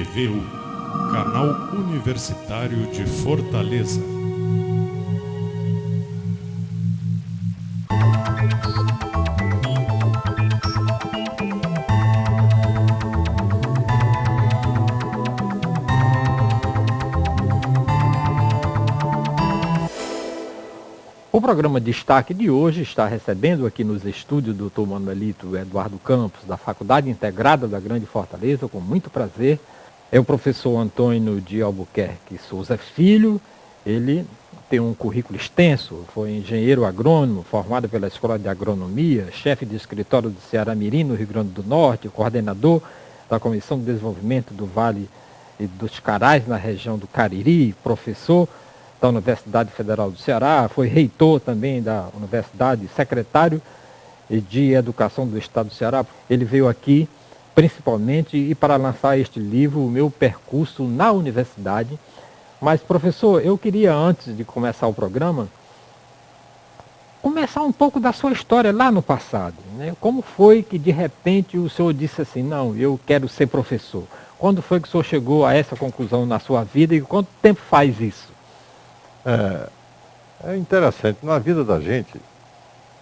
TVU, Canal Universitário de Fortaleza. O programa Destaque de hoje está recebendo aqui nos estúdios do Dr. Manuelito Eduardo Campos, da Faculdade Integrada da Grande Fortaleza, com muito prazer. É o professor Antônio de Albuquerque Souza Filho. Ele tem um currículo extenso, foi engenheiro agrônomo, formado pela Escola de Agronomia, chefe de escritório do Ceará Mirim, no Rio Grande do Norte, coordenador da Comissão de Desenvolvimento do Vale e dos Carais, na região do Cariri, professor da Universidade Federal do Ceará, foi reitor também da Universidade, secretário de Educação do Estado do Ceará. Ele veio aqui principalmente e para lançar este livro, O Meu Percurso na Universidade. Mas, professor, eu queria, antes de começar o programa, começar um pouco da sua história lá no passado, né? Como foi que, de repente, o senhor disse assim, não, eu quero ser professor? Quando foi que o senhor chegou a essa conclusão na sua vida e quanto tempo faz isso? É interessante, na vida da gente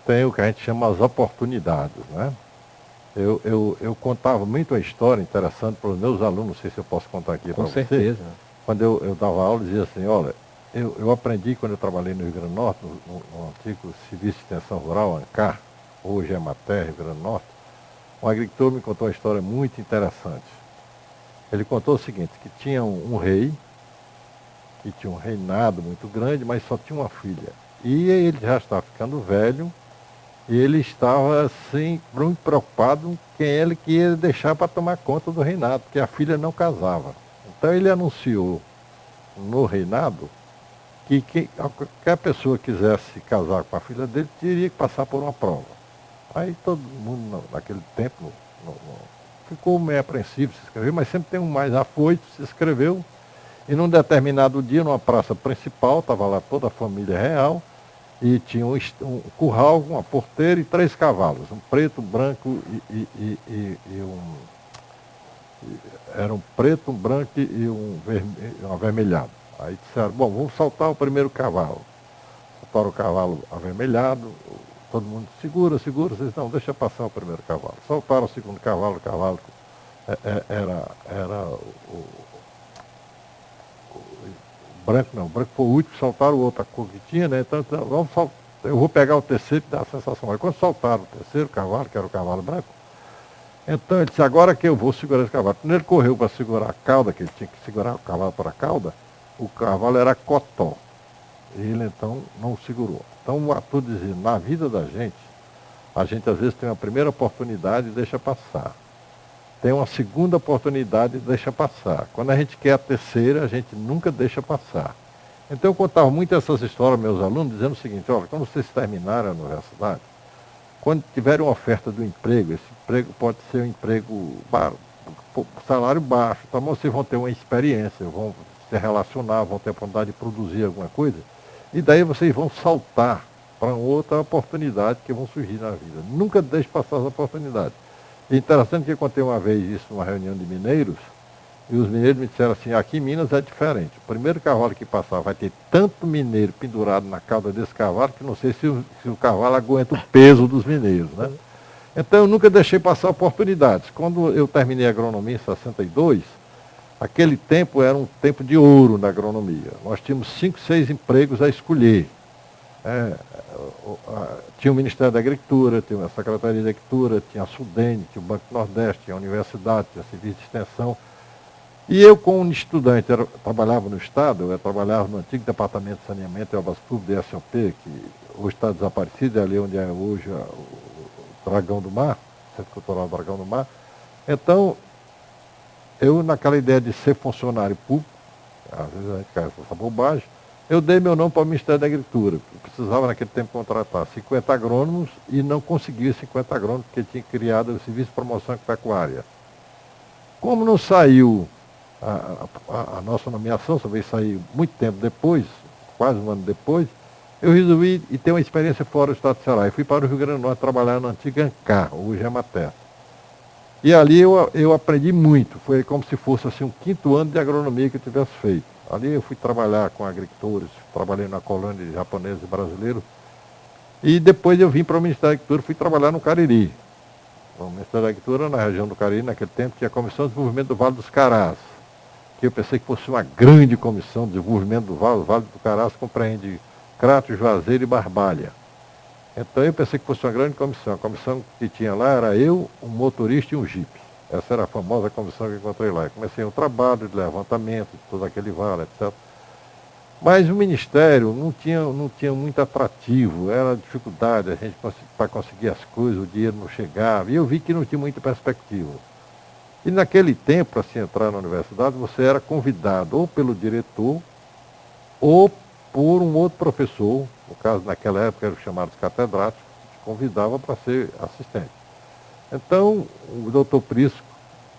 tem o que a gente chama as oportunidades, né? Eu contava muito a história interessante para os meus alunos, não sei se eu posso contar aqui para você. Com certeza. Quando eu dava aula, dizia assim, olha, eu aprendi quando eu trabalhei no Rio Grande do Norte, no antigo Serviço de Extensão Rural, ANCAR, hoje é Emater, Rio Grande do Norte, um agricultor me contou uma história muito interessante. Ele contou o seguinte, que tinha um rei, que tinha um reinado muito grande, mas só tinha uma filha. E ele já estava ficando velho, e ele estava assim, muito preocupado com quem ele queria deixar para tomar conta do reinado, porque a filha não casava. Então ele anunciou no reinado que qualquer pessoa que quisesse casar com a filha dele teria que passar por uma prova. Aí todo mundo naquele tempo ficou meio apreensivo, se inscreveu, mas sempre tem um mais afoito, se inscreveu. E num determinado dia, numa praça principal, estava lá toda a família real, e tinha um curral, uma porteira e 3 cavalos, um preto, um branco era um preto, um branco e um avermelhado. Aí disseram, bom, vamos saltar o primeiro cavalo. Saltaram o cavalo avermelhado, todo mundo, segura, vocês não, deixa passar o primeiro cavalo. Saltaram o segundo cavalo, o cavalo era o branco não, o branco foi o último, saltaram o outro, a cor que tinha, né? Então vamos saltar, eu vou pegar o terceiro que dá a sensação. Mas quando saltaram o terceiro cavalo, que era o cavalo branco, então ele disse, agora que eu vou segurar esse cavalo. Quando ele correu para segurar a cauda, que ele tinha que segurar o cavalo para a cauda, o cavalo era cotó. E ele então não segurou. Então o ator dizia, na vida da gente, a gente às vezes tem uma primeira oportunidade e deixa passar. Tem uma segunda oportunidade e deixa passar. Quando a gente quer a terceira, a gente nunca deixa passar. Então eu contava muito essas histórias aos meus alunos, dizendo o seguinte, olha, quando vocês terminarem a universidade, quando tiverem uma oferta do emprego, esse emprego pode ser um emprego salário baixo, então vocês vão ter uma experiência, vão se relacionar, vão ter a oportunidade de produzir alguma coisa, e daí vocês vão saltar para outra oportunidade que vão surgir na vida. Nunca deixe passar as oportunidades. É interessante que eu contei uma vez isso numa reunião de mineiros, e os mineiros me disseram assim, aqui em Minas é diferente. O primeiro cavalo que passar vai ter tanto mineiro pendurado na cauda desse cavalo, que não sei se o cavalo aguenta o peso dos mineiros, né? Então eu nunca deixei passar oportunidades. Quando eu terminei a agronomia em 62, aquele tempo era um tempo de ouro na agronomia. Nós tínhamos 5, 6 empregos a escolher. Tinha o Ministério da Agricultura, tinha a Secretaria de Agricultura, tinha a Sudene, tinha o Banco do Nordeste, tinha a Universidade, tinha a Serviço de Extensão. E eu, como estudante, trabalhava no Estado, eu trabalhava no antigo Departamento de Saneamento e Obras Públicas, DSOP, que hoje está desaparecido, é ali onde é hoje o Dragão do Mar, Centro Cultural Dragão do Mar. Então, eu, naquela ideia de ser funcionário público, às vezes a gente cai nessa bobagem, eu dei meu nome para o Ministério da Agricultura. Eu precisava naquele tempo contratar 50 agrônomos e não conseguia 50 agrônomos porque tinha criado o Serviço de Promoção Pecuária. Como não saiu a nossa nomeação, só veio sair muito tempo depois, quase um ano depois, eu resolvi ter uma experiência fora do Estado do Ceará. E fui para o Rio Grande do Norte trabalhar na antiga ANCAR, hoje é Emater. E ali eu aprendi muito, foi como se fosse assim, um 5º ano de agronomia que eu tivesse feito. Ali eu fui trabalhar com agricultores, trabalhei na colônia de japoneses e brasileiros, e depois eu vim para o Ministério da Agricultura, fui trabalhar no Cariri. O Ministério da Agricultura, na região do Cariri, naquele tempo, tinha a Comissão de Desenvolvimento do Vale dos Carás, que eu pensei que fosse uma grande comissão de desenvolvimento do Vale. O Vale do Carás compreende Crato, Juazeiro e Barbalha. Então eu pensei que fosse uma grande comissão. A comissão que tinha lá era eu, um motorista e um jipe. Essa era a famosa comissão que eu encontrei lá. Eu comecei um trabalho de levantamento de todo aquele vale, etc. Mas o Ministério não tinha muito atrativo, era dificuldade, a gente para conseguir as coisas, o dinheiro não chegava, e eu vi que não tinha muita perspectiva. E naquele tempo, para se entrar na universidade, você era convidado ou pelo diretor, ou por um outro professor, no caso naquela época eram chamados catedráticos, que te convidava para ser assistente. Então, o doutor Prisco,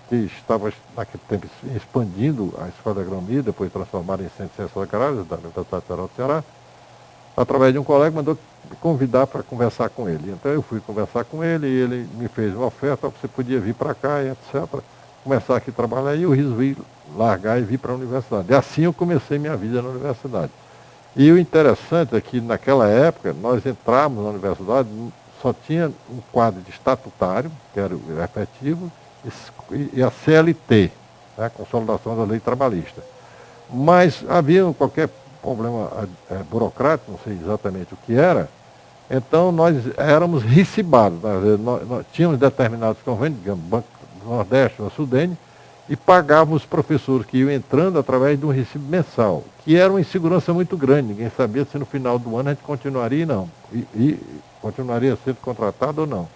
que estava naquele tempo expandindo a Escola de Agronomia, depois transformada em Centro de Ciências Agrárias da Universidade Federal do Ceará, através de um colega, mandou me convidar para conversar com ele. Então eu fui conversar com ele e ele me fez uma oferta, você podia vir para cá e etc. Começar aqui a trabalhar e eu resolvi largar e vir para a universidade. E assim eu comecei minha vida na universidade. E o interessante é que naquela época nós entramos na universidade, só tinha um quadro de estatutário, que era o efetivo, e a CLT, né, a Consolidação da Lei Trabalhista. Mas havia qualquer problema burocrático, não sei exatamente o que era, então nós éramos recibados. Nós tínhamos determinados convênios, digamos, Banco do Nordeste ou Sudene, e pagávamos os professores que iam entrando através de um recibo mensal, que era uma insegurança muito grande, ninguém sabia se no final do ano a gente continuaria ou não, e continuaria sendo contratado ou não.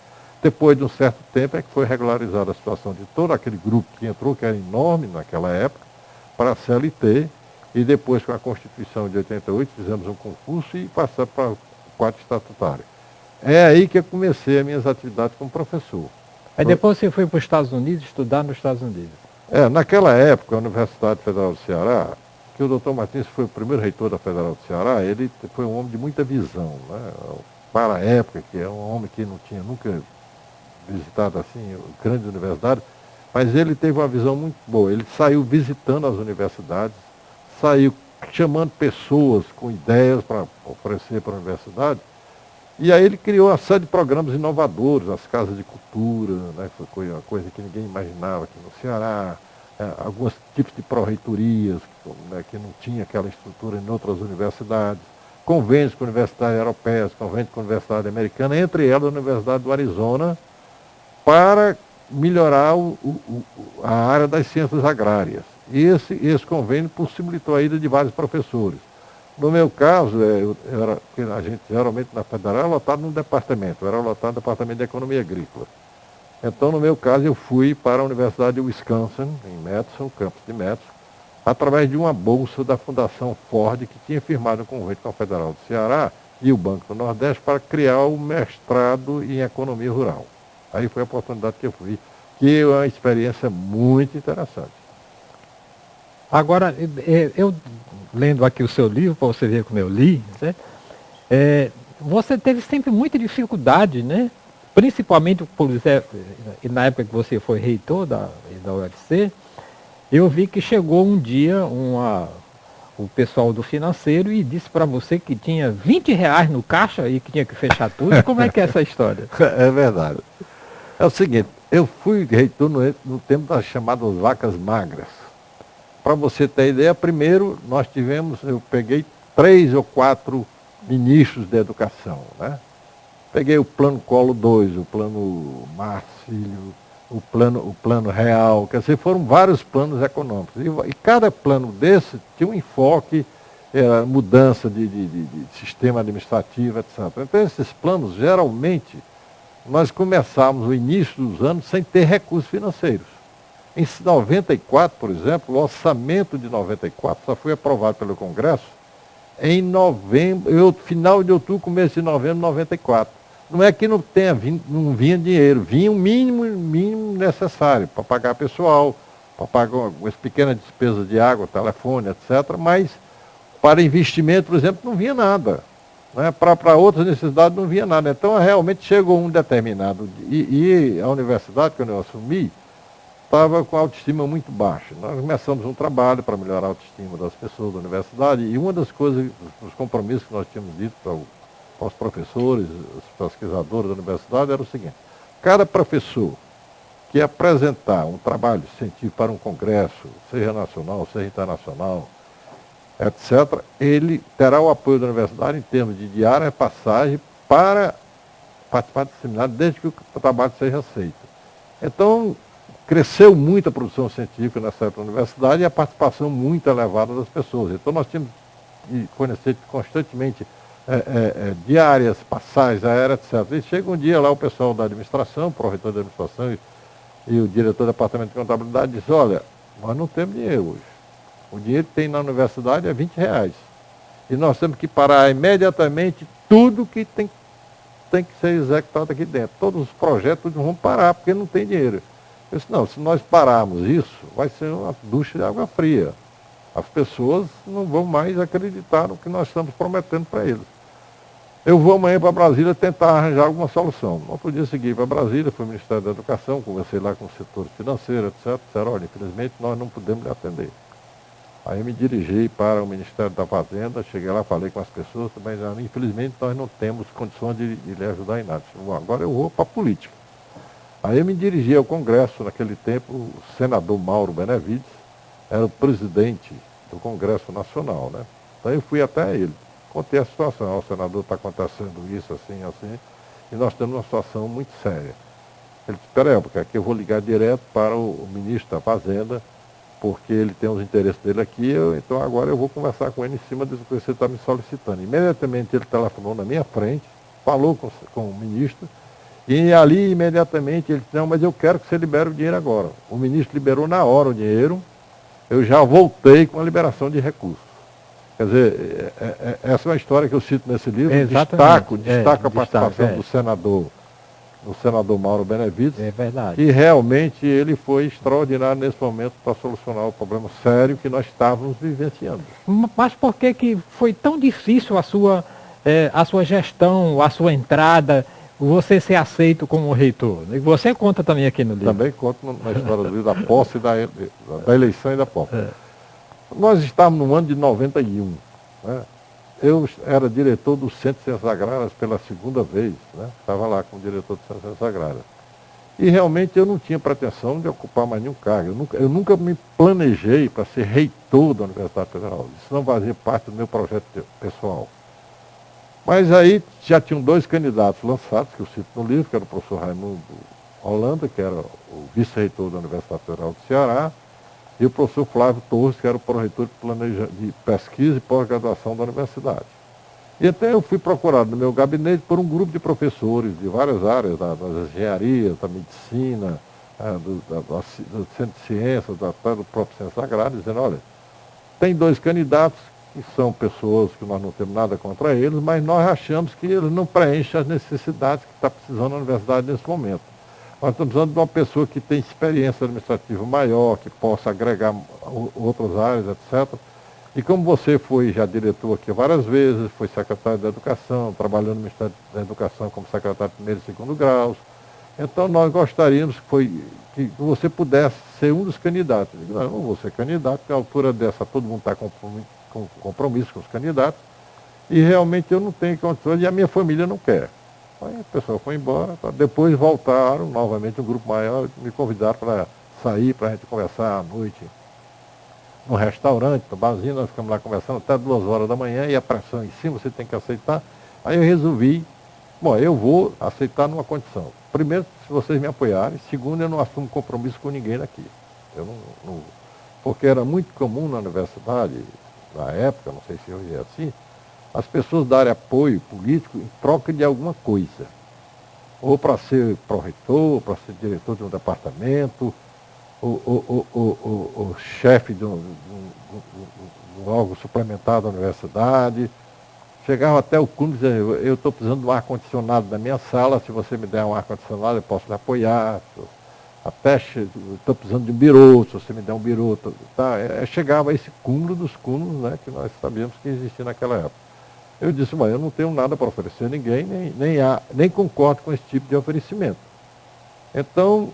Depois de um certo tempo é que foi regularizada a situação de todo aquele grupo que entrou, que era enorme naquela época, para a CLT, e depois com a Constituição de 88 fizemos um concurso e passamos para o quadro estatutário. É aí que eu comecei as minhas atividades como professor. Aí depois você foi para os Estados Unidos, estudar nos Estados Unidos. Naquela época, a Universidade Federal do Ceará, que o doutor Martins foi o primeiro reitor da Federal do Ceará, ele foi um homem de muita visão, né? Para a época, que é um homem que não tinha nunca visitado assim grandes universidades, mas ele teve uma visão muito boa. Ele saiu visitando as universidades, saiu chamando pessoas com ideias para oferecer para a universidade, e aí ele criou uma série de programas inovadores, as casas de cultura, né, que foi uma coisa que ninguém imaginava aqui no Ceará, alguns tipos de pró-reitorias, né, que não tinha aquela estrutura em outras universidades, convênios com universidades europeias, convênios com universidade americana, entre elas a Universidade do Arizona, para melhorar a área das ciências agrárias. E esse convênio possibilitou a ida de vários professores. No meu caso, a gente geralmente na Federal era lotado no departamento, eu era lotado no Departamento de Economia Agrícola. Então, no meu caso, eu fui para a Universidade de Wisconsin, em Madison, campus de Madison, através de uma bolsa da Fundação Ford, que tinha firmado um convênio com a Federal do Ceará e o Banco do Nordeste para criar o mestrado em Economia Rural. Aí foi a oportunidade que eu fui, que é uma experiência muito interessante. Agora, eu lendo aqui o seu livro, para você ver como eu li, né? Você teve sempre muita dificuldade, né? Principalmente, por exemplo, na época que você foi reitor da UFC, eu vi que chegou um dia o pessoal do financeiro e disse para você que tinha R$ 20 no caixa e que tinha que fechar tudo. Como é que é essa história? É verdade. É o seguinte, eu fui reitor no tempo das chamadas vacas magras. Para você ter ideia, primeiro eu peguei 3 ou 4 ministros da educação, né? Peguei o plano Collor 2, o plano Marcílio, o plano Real, quer dizer, foram vários planos econômicos. E cada plano desse tinha um enfoque, mudança de sistema administrativo, etc. Então esses planos, geralmente, nós começávamos o início dos anos sem ter recursos financeiros. Em 94, por exemplo, o orçamento de 94 só foi aprovado pelo Congresso em final de outubro, começo de novembro de 94. Não é que não vinha dinheiro, vinha o mínimo necessário para pagar pessoal, para pagar algumas pequenas despesas de água, telefone, etc. Mas para investimento, por exemplo, não vinha nada. Né? Para outras necessidades não vinha nada. Então, realmente chegou um determinado... E a universidade, quando eu assumi, estava com a autoestima muito baixa. Nós começamos um trabalho para melhorar a autoestima das pessoas da universidade, e uma das coisas, os compromissos que nós tínhamos dito para os professores, os pesquisadores da universidade, era o seguinte: cada professor que apresentar um trabalho científico para um congresso, seja nacional, seja internacional, etc., ele terá o apoio da universidade em termos de diária, passagem, para participar do seminário, desde que o trabalho seja aceito. Então, cresceu muito a produção científica nessa época da universidade e a participação muito elevada das pessoas. Então, nós tínhamos que fornecer constantemente diárias, passagens aéreas, etc. E chega um dia lá o pessoal da administração, o pró-reitor da administração e o diretor do departamento de contabilidade diz: olha, nós não temos dinheiro hoje. O dinheiro que tem na universidade é R$20. E nós temos que parar imediatamente tudo que tem que ser executado aqui dentro. Todos os projetos vão parar, porque não tem dinheiro. Eu disse: não, se nós pararmos isso, vai ser uma ducha de água fria. As pessoas não vão mais acreditar no que nós estamos prometendo para eles. Eu vou amanhã para Brasília tentar arranjar alguma solução. No outro dia segui para Brasília, fui ao Ministério da Educação, conversei lá com o setor financeiro, etc. Disseram: olha, infelizmente nós não podemos lhe atender. Aí eu me dirigi para o Ministério da Fazenda, cheguei lá, falei com as pessoas, mas infelizmente nós não temos condições de lhe ajudar em nada. Bom, agora eu vou para a política. Aí eu me dirigi ao Congresso, naquele tempo, o senador Mauro Benevides era o presidente do Congresso Nacional, né? Então eu fui até ele, contei a situação: o senador, está acontecendo isso, assim, assim, e nós temos uma situação muito séria. Ele disse: espera aí, porque aqui eu vou ligar direto para o ministro da Fazenda, porque ele tem os interesses dele aqui, então agora eu vou conversar com ele em cima disso que você está me solicitando. Imediatamente ele telefonou na minha frente, falou com o ministro, e ali imediatamente ele disse: não, mas eu quero que você libere o dinheiro agora. O ministro liberou na hora o dinheiro, eu já voltei com a liberação de recursos. Quer dizer, essa é uma história que eu cito nesse livro, destaco a participação do senador Mauro Benevides, que realmente ele foi extraordinário nesse momento para solucionar o problema sério que nós estávamos vivenciando. Mas por que foi tão difícil a sua gestão, a sua entrada, você ser aceito como reitor? E você conta também aqui no livro. Também conto na história do livro, da posse, da eleição e da posse. Nós estávamos no ano de 91, né? Eu era diretor do Centro de Ciências Agrárias pela segunda vez, né? Estava lá como diretor do Centro de Ciências Agrárias. E realmente eu não tinha pretensão de ocupar mais nenhum cargo. Eu nunca me planejei para ser reitor da Universidade Federal. Isso não fazia parte do meu projeto pessoal. Mas aí já tinham 2 candidatos lançados, que eu cito no livro, que era o professor Raimundo Holanda, que era o vice-reitor da Universidade Federal do Ceará, e o professor Flávio Torres, que era o pró-reitor de pesquisa e pós-graduação da universidade. E até eu fui procurado no meu gabinete por um grupo de professores de várias áreas, das engenharias, da medicina, do centro de ciências, do próprio Ciências Agrárias, dizendo: olha, tem 2 candidatos que são pessoas que nós não temos nada contra eles, mas nós achamos que eles não preenchem as necessidades que está precisando a universidade nesse momento. Nós estamos precisando de uma pessoa que tem experiência administrativa maior, que possa agregar outras áreas, etc. E como você foi já diretor aqui várias vezes, foi secretário da Educação, trabalhou no Ministério da Educação como secretário de 1º e 2º graus, então nós gostaríamos que você pudesse ser um dos candidatos. Eu digo: não, eu não vou ser candidato, porque a altura dessa todo mundo está com compromisso com os candidatos, e realmente eu não tenho condições, e a minha família não quer. Aí a pessoa foi embora, depois voltaram novamente, um grupo maior, me convidaram para sair, para a gente conversar à noite no restaurante, no barzinho, nós ficamos lá conversando até 2 horas da manhã, e a pressão em cima, você tem que aceitar. Aí eu resolvi: bom, eu vou aceitar numa condição. Primeiro, se vocês me apoiarem. Segundo, eu não assumo compromisso com ninguém aqui. Eu não, porque era muito comum na universidade, na época, não sei se hoje é assim, as pessoas darem apoio político em troca de alguma coisa. Ou para ser pró-reitor, ou para ser diretor de um departamento, ou chefe de um órgão suplementar da universidade. Chegava até o cúmulo de dizer: eu estou precisando de um ar-condicionado na minha sala, se você me der um ar-condicionado eu posso lhe apoiar. Até estou precisando de um birô, se você me der um birô. Tá? Chegava a esse cúmulo dos cúmulos, né, que nós sabíamos que existia naquela época. Eu disse, mas eu não tenho nada para oferecer a ninguém, nem concordo com esse tipo de oferecimento. Então,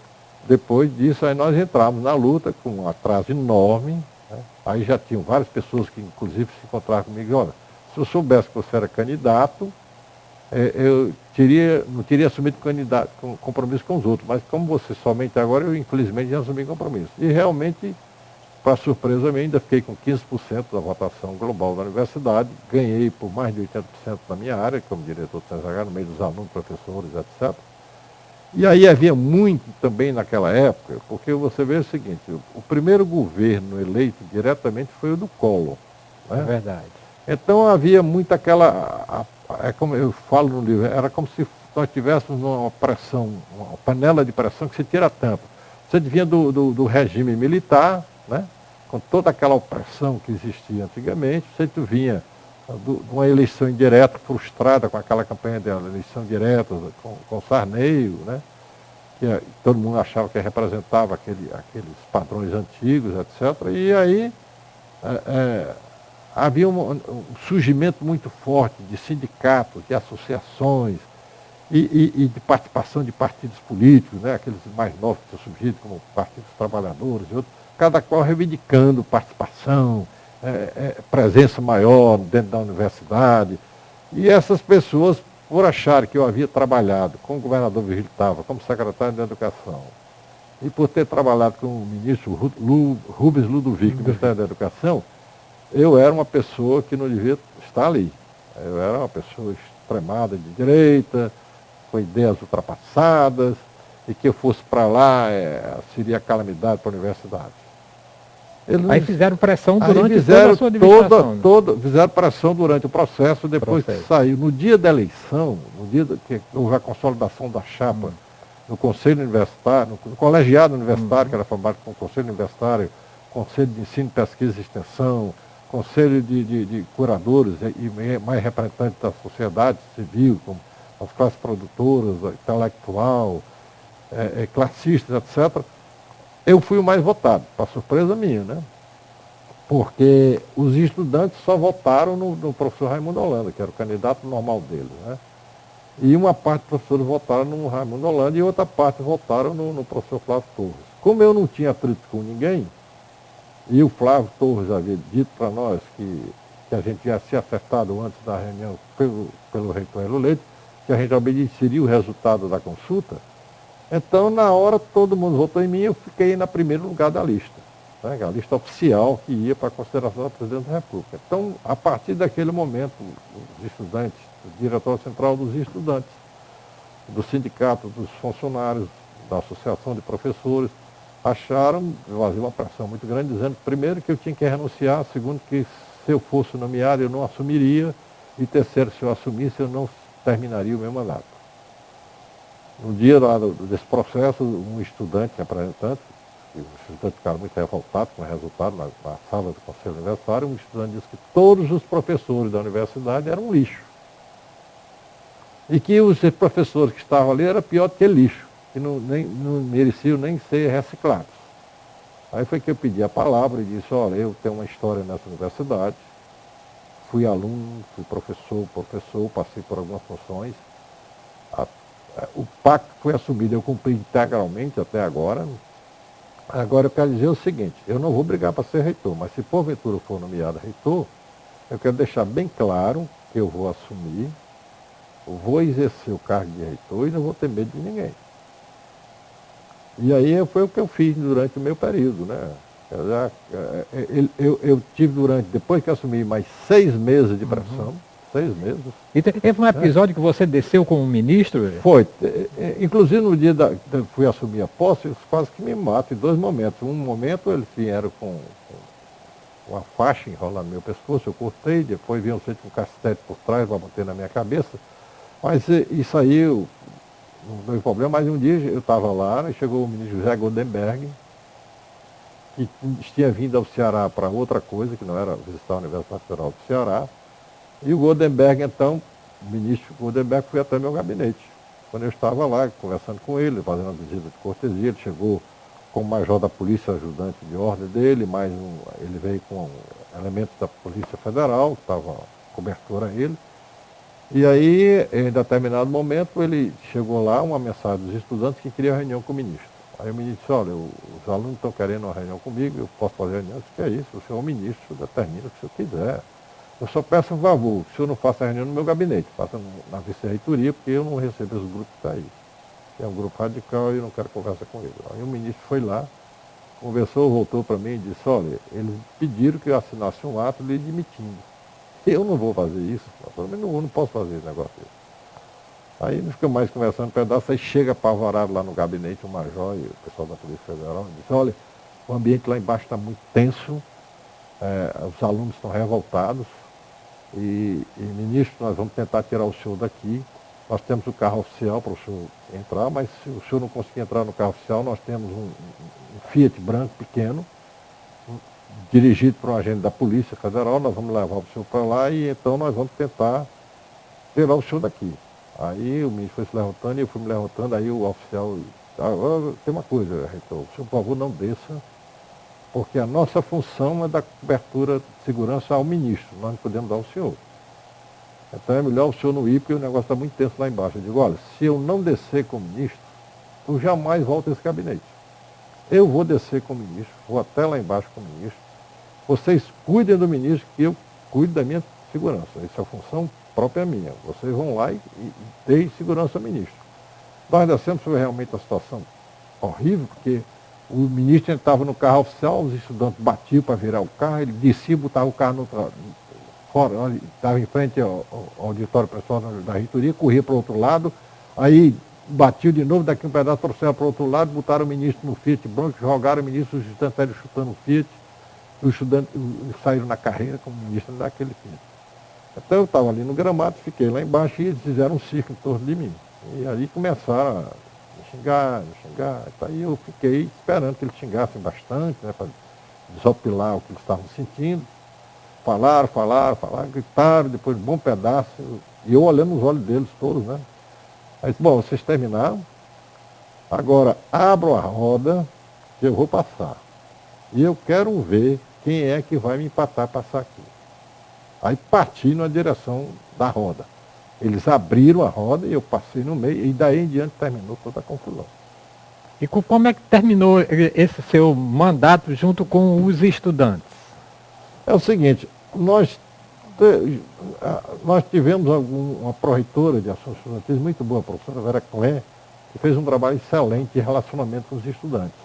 depois disso, aí nós entramos na luta com um atraso enorme, né? Aí já tinham várias pessoas que, inclusive, se encontraram comigo e, olha, se eu soubesse que você era candidato, eu não teria assumido compromisso com os outros, mas como você somente agora, eu infelizmente já assumi compromisso. E realmente, para surpresa minha, ainda fiquei com 15% da votação global da universidade, ganhei por mais de 80% da minha área, como diretor do CESH, no meio dos alunos, professores, etc. E aí havia muito também naquela época, porque você vê o seguinte, o primeiro governo eleito diretamente foi o do Collor. Né? É verdade. Então havia muito aquela, é como eu falo no livro, era como se nós tivéssemos uma pressão, uma panela de pressão que se tira a tampa. Você vinha do regime militar, né? Com toda aquela opressão que existia antigamente, você vinha de uma eleição indireta frustrada com aquela campanha de eleição direta com Sarney, né? Que todo mundo achava que representava aqueles padrões antigos, etc. E aí havia um surgimento muito forte de sindicatos, de associações e de participação de partidos políticos, né? Aqueles mais novos que tinham surgido, como o Partido dos Trabalhadores e outros, cada qual reivindicando participação, presença maior dentro da universidade. E essas pessoas, por acharem que eu havia trabalhado com o governador Virgílio Távora como secretário de Educação, e por ter trabalhado com o ministro Rubens Ludovico, Ministério da Educação, eu era uma pessoa que não devia estar ali. Eu era uma pessoa extremada de direita, com ideias ultrapassadas, e que eu fosse para lá seria calamidade para a universidade. Aí fizeram pressão durante toda a sua administração. Fizeram pressão durante o processo, depois que saiu. No dia da eleição, no dia que houve a consolidação da chapa no Conselho Universitário, no colegiado universitário, que era formado com o Conselho Universitário, Conselho de Ensino, Pesquisa e Extensão, Conselho de Curadores e mais representantes da sociedade civil, como as classes produtoras, intelectual, classistas, etc., eu fui o mais votado, para surpresa minha, né? Porque os estudantes só votaram no professor Raimundo Holanda, que era o candidato normal deles, né? E uma parte dos professores votaram no Raimundo Holanda e outra parte votaram no professor Flávio Torres. Como eu não tinha atrito com ninguém, e o Flávio Torres havia dito para nós que a gente já se acertado antes da reunião pelo reitor Hélio Leite, que a gente obedeceria o resultado da consulta. Então, na hora, todo mundo votou em mim e eu fiquei na primeiro lugar da lista, né? A lista oficial que ia para a consideração da Presidente da República. Então, a partir daquele momento, os estudantes, o diretor central dos estudantes, do sindicato dos funcionários, da associação de professores, acharam, havia uma pressão muito grande, dizendo, primeiro, que eu tinha que renunciar, segundo, que se eu fosse nomeado, eu não assumiria, e terceiro, se eu assumisse, eu não terminaria o meu mandato. No dia lá desse processo, um estudante, representante, os estudantes ficaram muito revoltados com o resultado na sala do Conselho Universitário, um estudante disse que todos os professores da universidade eram um lixo. E que os professores que estavam ali eram pior do que lixo, que não mereciam nem ser reciclados. Aí foi que eu pedi a palavra e disse, olha, eu tenho uma história nessa universidade, fui aluno, fui professor, passei por algumas funções. O pacto foi assumido, eu cumpri integralmente até agora. Agora eu quero dizer o seguinte, eu não vou brigar para ser reitor, mas se porventura eu for nomeado reitor, eu quero deixar bem claro que eu vou assumir, eu vou exercer o cargo de reitor e não vou ter medo de ninguém. E aí foi o que eu fiz durante o meu período, né? Eu tive depois que assumi, mais 6 meses de pressão, 6 meses. E teve um episódio que você desceu como ministro? Foi. Inclusive no dia que eu fui assumir a posse, eles quase que me matam em 2 momentos. Um momento eles vieram com uma faixa enrolando no meu pescoço, eu cortei, depois vinham com um castete por trás para bater na minha cabeça. Mas isso aí, não teve problema, mas um dia eu estava lá, e chegou o ministro José Goldenberg, que tinha vindo ao Ceará para outra coisa, que não era visitar a Universidade Federal do Ceará. E o Goldenberg, então, o ministro Goldenberg foi até meu gabinete. Quando eu estava lá, conversando com ele, fazendo uma visita de cortesia, ele chegou com o major da polícia, ajudante de ordem dele, ele veio com elementos da Polícia Federal, que estavam cobertura a ele. E aí, em determinado momento, ele chegou lá, uma mensagem dos estudantes que queria reunião com o ministro. Aí o ministro disse, olha, os alunos estão querendo uma reunião comigo, eu posso fazer reunião? Eu disse, que é isso, o senhor é o ministro, determina o que o senhor quiser. Eu só peço um favor, que o senhor não faça a reunião no meu gabinete, faça na vice-reitoria, porque eu não recebo esse grupo que está aí. É um grupo radical e eu não quero conversar com ele. Aí o ministro foi lá, conversou, voltou para mim e disse, olha, eles pediram que eu assinasse um ato lhe demitindo. Eu não vou fazer isso, eu não posso fazer esse negócio desse. Aí não fica mais conversando um pedaço, aí chega apavorado lá no gabinete o major e o pessoal da Polícia Federal e diz, olha, o ambiente lá embaixo está muito tenso, os alunos estão revoltados e ministro, nós vamos tentar tirar o senhor daqui. Nós temos o carro oficial para o senhor entrar, mas se o senhor não conseguir entrar no carro oficial, nós temos um Fiat branco pequeno, dirigido por um agente da Polícia Federal, nós vamos levar o senhor para lá e então nós vamos tentar tirar o senhor daqui. Aí o ministro foi se levantando e eu fui me levantando, aí o oficial, tem uma coisa, reitor, o senhor, por favor, não desça, porque a nossa função é dar cobertura de segurança ao ministro, nós não podemos dar ao senhor. Então é melhor o senhor não ir, porque o negócio está muito tenso lá embaixo. Eu digo, olha, se eu não descer como ministro, eu jamais volto a esse gabinete. Eu vou descer como ministro, vou até lá embaixo como ministro. Vocês cuidem do ministro, que eu cuido da minha segurança. Essa é a função própria minha. Vocês vão lá e deem segurança ao ministro. Nós descemos, foi realmente uma situação horrível, porque o ministro estava no carro oficial, os estudantes batiam para virar o carro, ele descia, botava o carro fora, estava em frente ao auditório pessoal da reitoria, corria para o outro lado, aí batiu de novo, daqui um pedaço, trouxeram para o outro lado, botaram o ministro no Fiat branco, jogaram o ministro, os estudantes saíram chutando o Fiat, os estudantes saíram na carreira como ministro daquele Fiat. Então eu estava ali no gramado, fiquei lá embaixo e eles fizeram um círculo em torno de mim. E aí começaram a me xingar. Aí eu fiquei esperando que eles xingassem bastante, né, para desopilar o que eles estavam sentindo. Falaram, gritaram, depois de um bom pedaço, e eu olhando nos olhos deles todos, né? Aí disse, bom, vocês terminaram, agora abram a roda que eu vou passar. E eu quero ver quem é que vai me empatar passar aqui. Aí parti na direção da roda. Eles abriram a roda e eu passei no meio, e daí em diante terminou toda a confusão. E como é que terminou esse seu mandato junto com os estudantes? É o seguinte, nós tivemos uma pró-reitora de ações estudantis muito boa, a professora Vera Clé, que fez um trabalho excelente de relacionamento com os estudantes.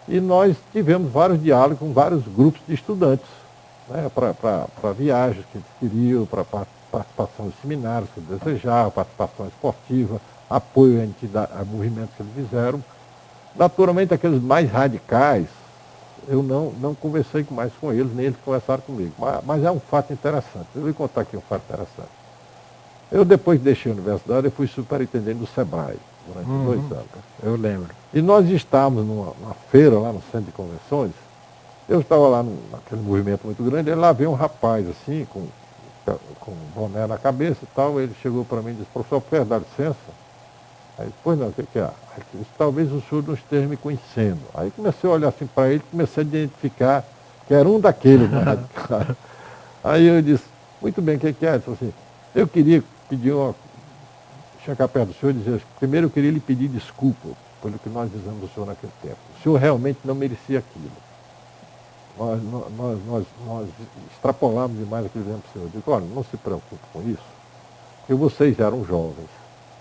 E nós tivemos vários diálogos com vários grupos de estudantes, né, para viagens que eles queriam, para participação em seminários que eles desejavam, participação esportiva, apoio a movimentos que eles fizeram. Naturalmente, aqueles mais radicais, eu não conversei mais com eles, nem eles conversaram comigo. Mas é um fato interessante. Eu vou contar aqui um fato interessante. Eu, depois que deixei a universidade, eu fui superintendente do SEBRAE, durante 2 anos. Eu lembro. E nós estávamos numa feira, lá no centro de convenções. Eu estava lá naquele movimento muito grande, e lá veio um rapaz, assim, com um boné na cabeça e tal. Ele chegou para mim e disse, professor, quer dar licença? Aí, pois não, o que é? Aí, disse, talvez o senhor não esteja me conhecendo. Aí comecei a olhar assim para ele, comecei a identificar que era um daqueles mais radicais. Aí eu disse, muito bem, o que é? Ele falou assim, eu queria pedir chegar perto do senhor e dizer, primeiro eu queria lhe pedir desculpa pelo que nós fizemos do senhor naquele tempo. O senhor realmente não merecia aquilo. Nós extrapolamos demais aquilo que fizemos para o senhor. Eu digo, olha, não se preocupe com isso, porque vocês eram jovens.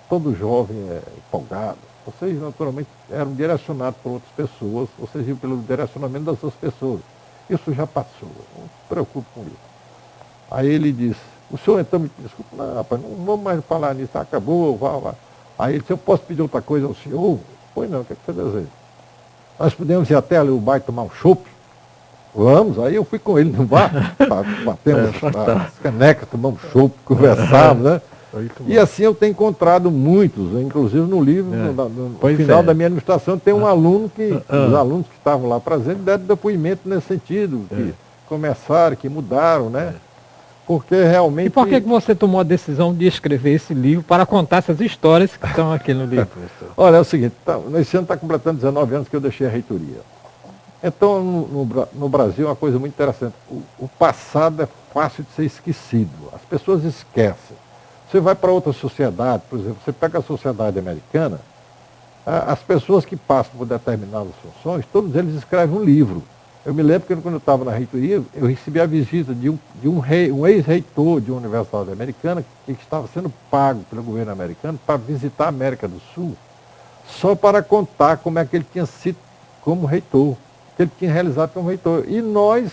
Todo jovem é empolgado. Vocês, naturalmente, eram direcionados por outras pessoas, vocês iam pelo direcionamento das outras pessoas. Isso já passou, não se preocupe com isso. Aí ele disse, o senhor então me desculpa, não, rapaz, não vamos mais falar nisso, acabou, vá. Aí ele disse, eu posso pedir outra coisa ao senhor? Pois não, o que é que você deseja? Nós podemos ir até ali o bar tomar um chopp? Vamos, aí eu fui com ele no bar, batemos as canecas, tomamos chopp, conversamos, né? E assim eu tenho encontrado muitos, inclusive no livro, no final da minha administração, tem um aluno os alunos que estavam lá presentes deram depoimento nesse sentido, que começaram, que mudaram, né? Porque realmente... E por que você tomou a decisão de escrever esse livro para contar essas histórias que estão aqui no livro? Olha, é o seguinte, esse ano está completando 19 anos que eu deixei a reitoria. Então, no Brasil, é uma coisa muito interessante. O passado é fácil de ser esquecido. As pessoas esquecem. Você vai para outra sociedade, por exemplo, você pega a sociedade americana, as pessoas que passam por determinadas funções, todos eles escrevem um livro. Eu me lembro que quando eu estava na reitoria, eu recebi a visita de um ex-reitor de uma universidade americana que estava sendo pago pelo governo americano para visitar a América do Sul, só para contar como é que ele tinha sido como reitor, que ele tinha realizado como reitor. E nós,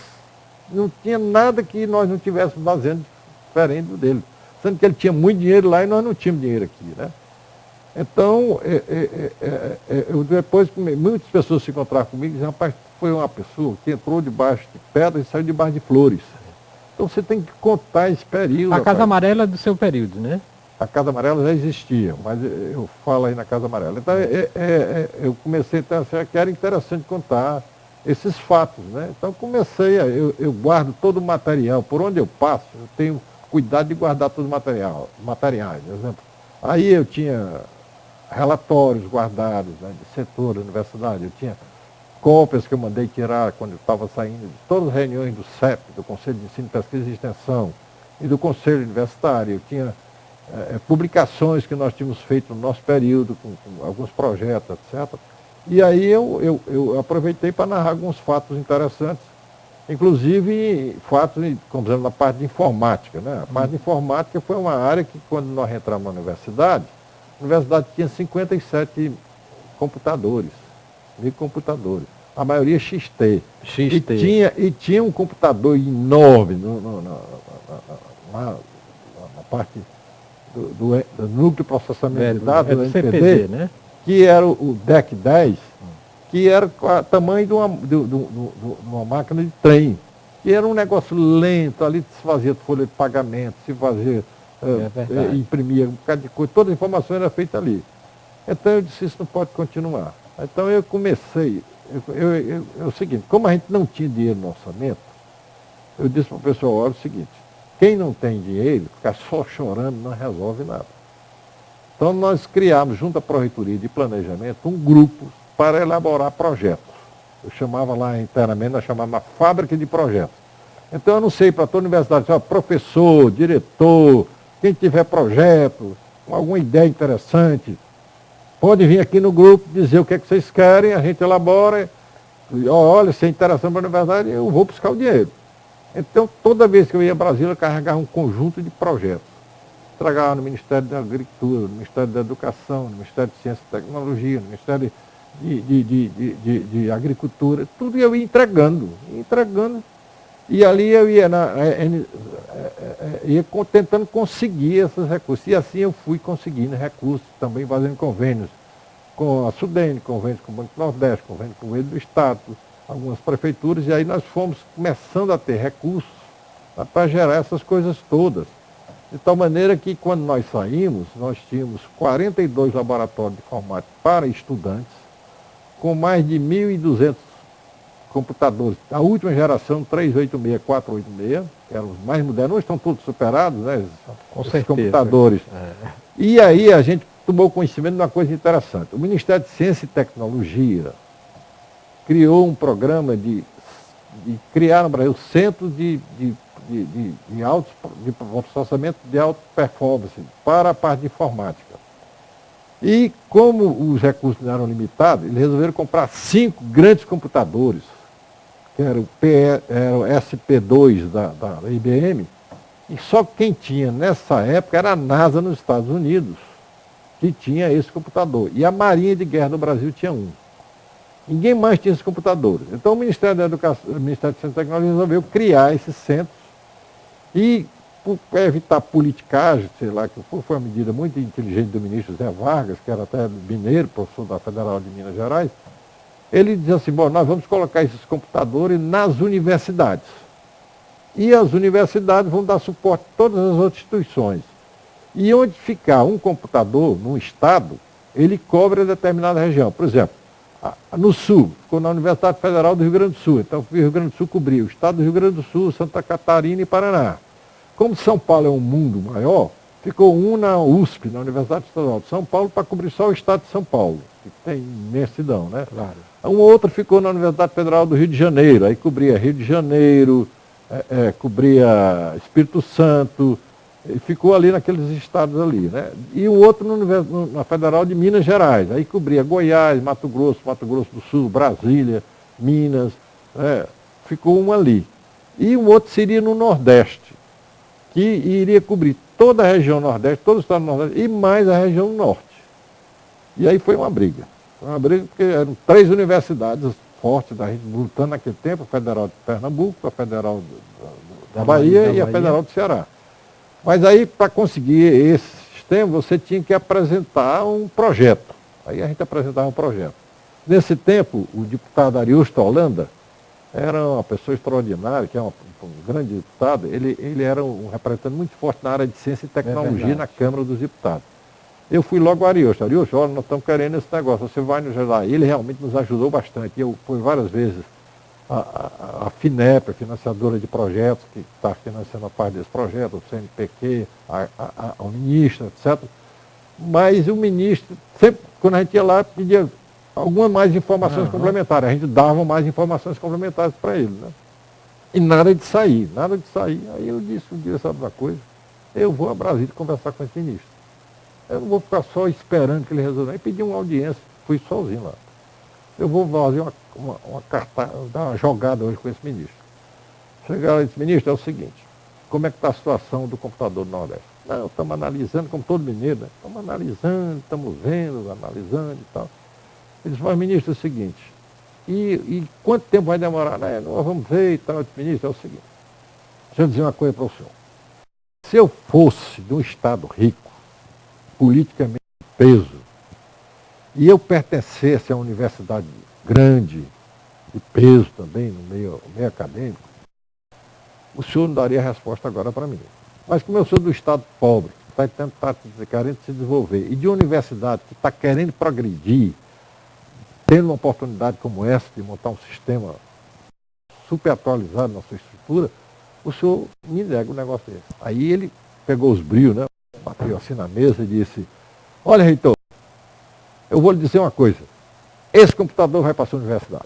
não tinha nada que nós não tivéssemos fazendo diferente do dele. Sendo que ele tinha muito dinheiro lá e nós não tínhamos dinheiro aqui, né? Então, eu depois, muitas pessoas se encontraram comigo e diziam, rapaz, foi uma pessoa que entrou debaixo de pedras e saiu debaixo de flores. Então você tem que contar esse período. A Casa Amarela é do seu período, né? A Casa Amarela já existia, mas eu falo aí na Casa Amarela. Então, eu comecei a achar que era interessante contar esses fatos, né? Então comecei, eu guardo todo o material, por onde eu passo, eu tenho cuidado de guardar todo o materiais, por exemplo. Aí eu tinha relatórios guardados, né, de setor da universidade, eu tinha cópias que eu mandei tirar quando eu estava saindo de todas as reuniões do CEP, do Conselho de Ensino, Pesquisa e Extensão, e do Conselho Universitário. Eu tinha publicações que nós tínhamos feito no nosso período, com alguns projetos, etc. E aí eu aproveitei para narrar alguns fatos interessantes, inclusive fatos, como exemplo, na parte de informática, né? A parte de informática foi uma área que, quando nós entramos na universidade, a universidade tinha 57 computadores, microcomputadores, a maioria XT. E tinha um computador enorme na parte do núcleo de processamento de dados, do NPD, né? Que era o DEC 10, que era o tamanho de uma máquina de trem. E era um negócio lento, ali se fazia folha de pagamento, se fazia, imprimia um bocado de coisa, toda a informação era feita ali. Então eu disse, isso não pode continuar. Então eu comecei, é o seguinte, como a gente não tinha dinheiro no orçamento, eu disse para o pessoal, olha o seguinte, quem não tem dinheiro, ficar só chorando não resolve nada. Então nós criamos, junto à Pró-Reitoria de Planejamento, um grupo para elaborar projetos. Eu chamava lá internamente, nós chamávamos fábrica de projetos. Então eu anunciei para toda a universidade, professor, diretor, quem tiver projeto, com alguma ideia interessante, pode vir aqui no grupo dizer o que é que vocês querem, a gente elabora, olha, se é interessante para a universidade, eu vou buscar o dinheiro. Então toda vez que eu ia a Brasília, eu carregava um conjunto de projetos. Entregava no Ministério da Agricultura, no Ministério da Educação, no Ministério de Ciência e Tecnologia, no Ministério de Agricultura, tudo eu ia entregando. E ali eu ia tentando conseguir esses recursos. E assim eu fui conseguindo recursos, também fazendo convênios com a Sudene, convênios com o Banco do Nordeste, convênios com o Governo do Estado, algumas prefeituras, e aí nós fomos começando a ter recursos para gerar essas coisas todas. De tal maneira que, quando nós saímos, nós tínhamos 42 laboratórios de informática para estudantes, com mais de 1.200 computadores. A última geração, 386, 486, que eram os mais modernos, hoje estão todos superados, né? Com certeza. Computadores. E aí a gente tomou conhecimento de uma coisa interessante. O Ministério de Ciência e Tecnologia criou um programa de criar no Brasil centros de processamento de alta performance para a parte de informática. E como os recursos não eram limitados, eles resolveram comprar 5 grandes computadores, que era o SP2 da IBM, e só quem tinha nessa época era a NASA nos Estados Unidos, que tinha esse computador. E a Marinha de Guerra do Brasil tinha um. Ninguém mais tinha esses computadores. Então o Ministério da Educação, o Ministério de Ciência e Tecnologia resolveu criar esses centros e, para evitar politicagem, sei lá, que foi uma medida muito inteligente do ministro Zé Vargas, que era até mineiro, professor da Federal de Minas Gerais, ele dizia assim, bom, nós vamos colocar esses computadores nas universidades. E as universidades vão dar suporte a todas as outras instituições. E onde ficar um computador num estado, ele cobre determinada região. Por exemplo, no Sul, ficou na Universidade Federal do Rio Grande do Sul. Então, o Rio Grande do Sul cobriu o estado do Rio Grande do Sul, Santa Catarina e Paraná. Como São Paulo é um mundo maior, Ficou um na USP, na Universidade Estadual de São Paulo, para cobrir só o estado de São Paulo, que tem imensidão, né? Claro. Um outro ficou na Universidade Federal do Rio de Janeiro, aí cobria Rio de Janeiro, cobria Espírito Santo, e ficou ali naqueles estados ali, né? E o outro na Federal de Minas Gerais, aí cobria Goiás, Mato Grosso do Sul, Brasília, Minas, ficou um ali. E o outro seria no Nordeste, que iria cobrir toda a região Nordeste, todo o estado do Nordeste, e mais a região Norte. E aí foi uma briga. Foi uma briga porque eram 3 universidades fortes da gente lutando naquele tempo, a Federal de Pernambuco, a Federal da Bahia e a Federal do Ceará. Mas aí, para conseguir esse sistema, você tinha que apresentar um projeto. Aí a gente apresentava um projeto. Nesse tempo, o deputado Ariosto Holanda era uma pessoa extraordinária, que é um grande deputado. Ele era um representante muito forte na área de ciência e tecnologia na Câmara dos Deputados. Eu fui logo ao Ariosto. Ariosto, olha, nós estamos querendo esse negócio, você vai nos ajudar. Ele realmente nos ajudou bastante. Eu fui várias vezes a FINEP, a financiadora de projetos, que está financiando a parte desse projeto, o CNPq, o ministro, etc. Mas o ministro, sempre quando a gente ia lá, pedia algumas mais informações complementares. A gente dava mais informações complementares para ele, né? E nada de sair. Aí eu disse um dia, sabe uma coisa? Eu vou a Brasília conversar com esse ministro. Eu não vou ficar só esperando que ele resolva. Aí pedi uma audiência, fui sozinho lá. Eu vou fazer uma carta, dar uma jogada hoje com esse ministro. Chegaram e disse, ministro, é o seguinte, como é que está a situação do computador do Nordeste? Não, estamos analisando, como todo mineiro, né? Estamos analisando, estamos vendo, analisando e tal. Ele disse, mas ministro, é o seguinte, e quanto tempo vai demorar? Nós vamos ver e tal. Eu disse, ministro, é o seguinte, deixa eu dizer uma coisa para o senhor. Se eu fosse de um estado rico, politicamente de peso, e eu pertencesse a uma universidade grande, de peso também, no meio acadêmico, o senhor não daria resposta agora para mim. Mas como eu sou do estado pobre, que está querendo se desenvolver, e de uma universidade que está querendo progredir, tendo uma oportunidade como essa de montar um sistema super atualizado na sua estrutura, o senhor me nega um negócio desse. Aí ele pegou os brios, né, bateu assim na mesa e disse, olha, reitor, eu vou lhe dizer uma coisa, esse computador vai para a sua universidade.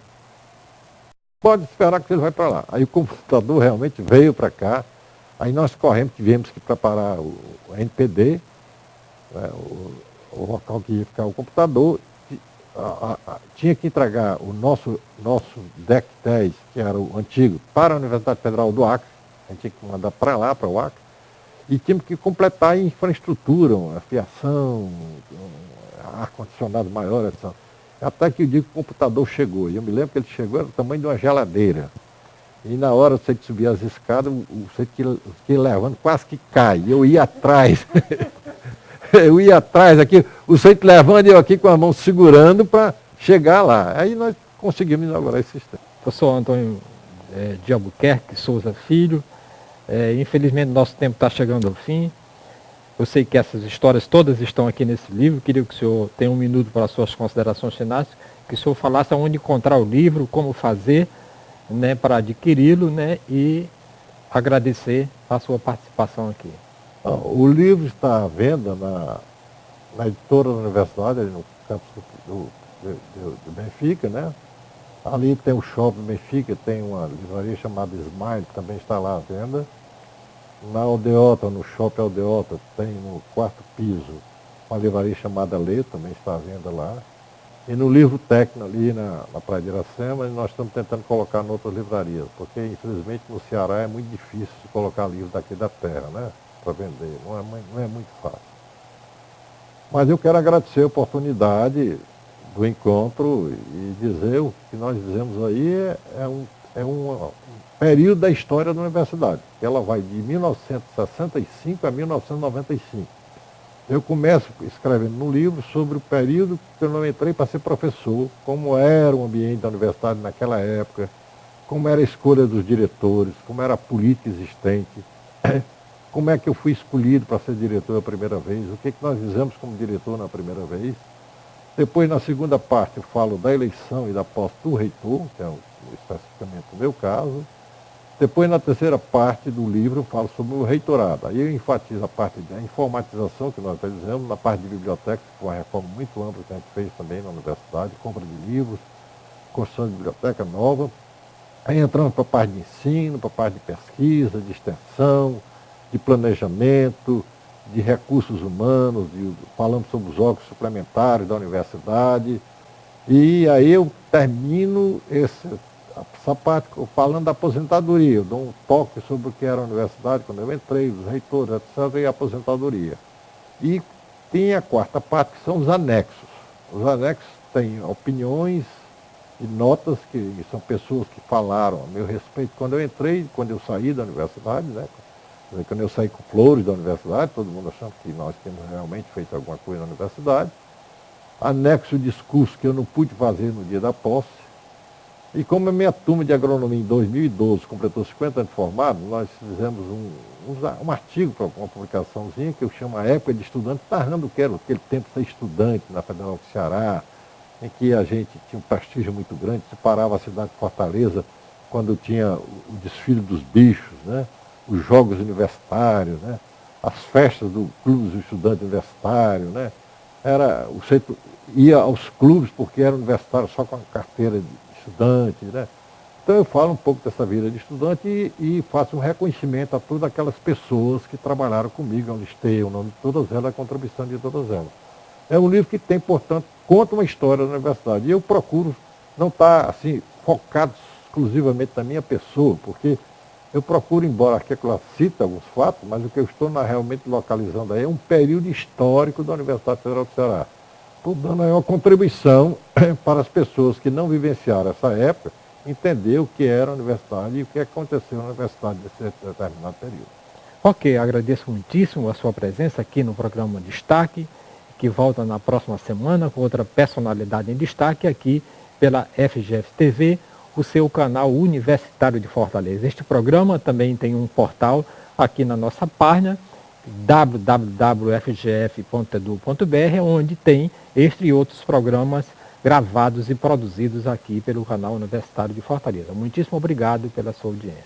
Pode esperar que ele vai para lá. Aí o computador realmente veio para cá, aí nós corremos, tivemos que preparar o NPD, né, o local que ia ficar o computador, tinha que entregar o nosso DEC 10, que era o antigo, para a Universidade Federal do Acre, a gente tinha que mandar para lá, para o Acre, e tínhamos que completar a infraestrutura, a fiação, ar-condicionado maior, etc. Até que o dia que o computador chegou, e eu me lembro que ele chegou, era do tamanho de uma geladeira. E na hora você que subia as escadas, você que ia levando, quase que cai. Eu ia atrás. Eu ia atrás aqui, o centro levando e eu aqui com a mão segurando para chegar lá. Aí nós conseguimos inaugurar esse sistema. Professor Antônio de Albuquerque Souza Filho, infelizmente nosso tempo está chegando ao fim. Eu sei que essas histórias todas estão aqui nesse livro. Queria que o senhor tenha um minuto para as suas considerações finais, que o senhor falasse aonde encontrar o livro, como fazer, né, para adquiri-lo, né, e agradecer a sua participação aqui. O livro está à venda na editora da universidade, ali no campus do Benfica, né? Ali tem o shopping Benfica, tem uma livraria chamada Smile, que também está lá à venda. Na Aldeota, no shopping Aldeota, tem no 4º piso uma livraria chamada Lê, também está à venda lá. E no Livro Tecno, ali na Praia de Iracema, nós estamos tentando colocar em outras livrarias, porque infelizmente no Ceará é muito difícil colocar livro daqui da terra, né? Para vender, não é muito fácil. Mas eu quero agradecer a oportunidade do encontro e dizer o que nós dizemos aí é um período da história da universidade. Ela vai de 1965 a 1995. Eu começo escrevendo no livro sobre o período que eu não entrei para ser professor, como era o ambiente da universidade naquela época, como era a escolha dos diretores, como era a política existente, como é que eu fui escolhido para ser diretor a primeira vez, o que nós fizemos como diretor na primeira vez. Depois, na segunda parte, eu falo da eleição e da posse do reitor, que é especificamente o meu caso. Depois, na terceira parte do livro, eu falo sobre o reitorado. Aí eu enfatizo a parte da informatização, que nós já dizemos, na parte de biblioteca, que foi uma reforma muito ampla que a gente fez também na universidade, compra de livros, construção de biblioteca nova. Aí entramos para a parte de ensino, para a parte de pesquisa, de extensão, de planejamento, de recursos humanos, falamos sobre os órgãos suplementares da universidade. E aí eu termino essa parte falando da aposentadoria. Eu dou um toque sobre o que era a universidade quando eu entrei, os reitores, etc., e a aposentadoria. E tem a quarta parte, que são os anexos. Os anexos têm opiniões e notas, que são pessoas que falaram a meu respeito quando eu entrei, quando eu saí da universidade, né? Quando eu saí com flores da universidade, todo mundo achando que nós tínhamos realmente feito alguma coisa na universidade. Anexo o discurso que eu não pude fazer no dia da posse. E como a minha turma de agronomia em 2012 completou 50 anos de formado, nós fizemos um artigo para uma publicaçãozinha que eu chamo A Época de Estudante, narrando o que era aquele tempo de ser estudante na Federal do Ceará, em que a gente tinha um prestígio muito grande, se parava a cidade de Fortaleza quando tinha o desfile dos bichos, né? Os jogos universitários, né? As festas do clube do estudante universitário, né? Ia aos clubes porque era universitário só com a carteira de estudante, né? Então eu falo um pouco dessa vida de estudante e faço um reconhecimento a todas aquelas pessoas que trabalharam comigo, eu listei o nome de todas elas, a contribuição de todas elas. É um livro que tem, portanto, conta uma história da universidade. E eu procuro não estar, assim, focado exclusivamente na minha pessoa, porque eu procuro, embora aqui ela cita alguns fatos, mas o que eu estou realmente localizando aí é um período histórico da Universidade Federal do Ceará. Estou dando aí uma contribuição para as pessoas que não vivenciaram essa época, entender o que era a universidade e o que aconteceu na universidade nesse determinado período. Ok, agradeço muitíssimo a sua presença aqui no programa Destaque, que volta na próxima semana com outra personalidade em destaque aqui pela FGF TV, o seu canal universitário de Fortaleza. Este programa também tem um portal aqui na nossa página, www.fgf.edu.br, onde tem este e outros programas gravados e produzidos aqui pelo canal universitário de Fortaleza. Muitíssimo obrigado pela sua audiência.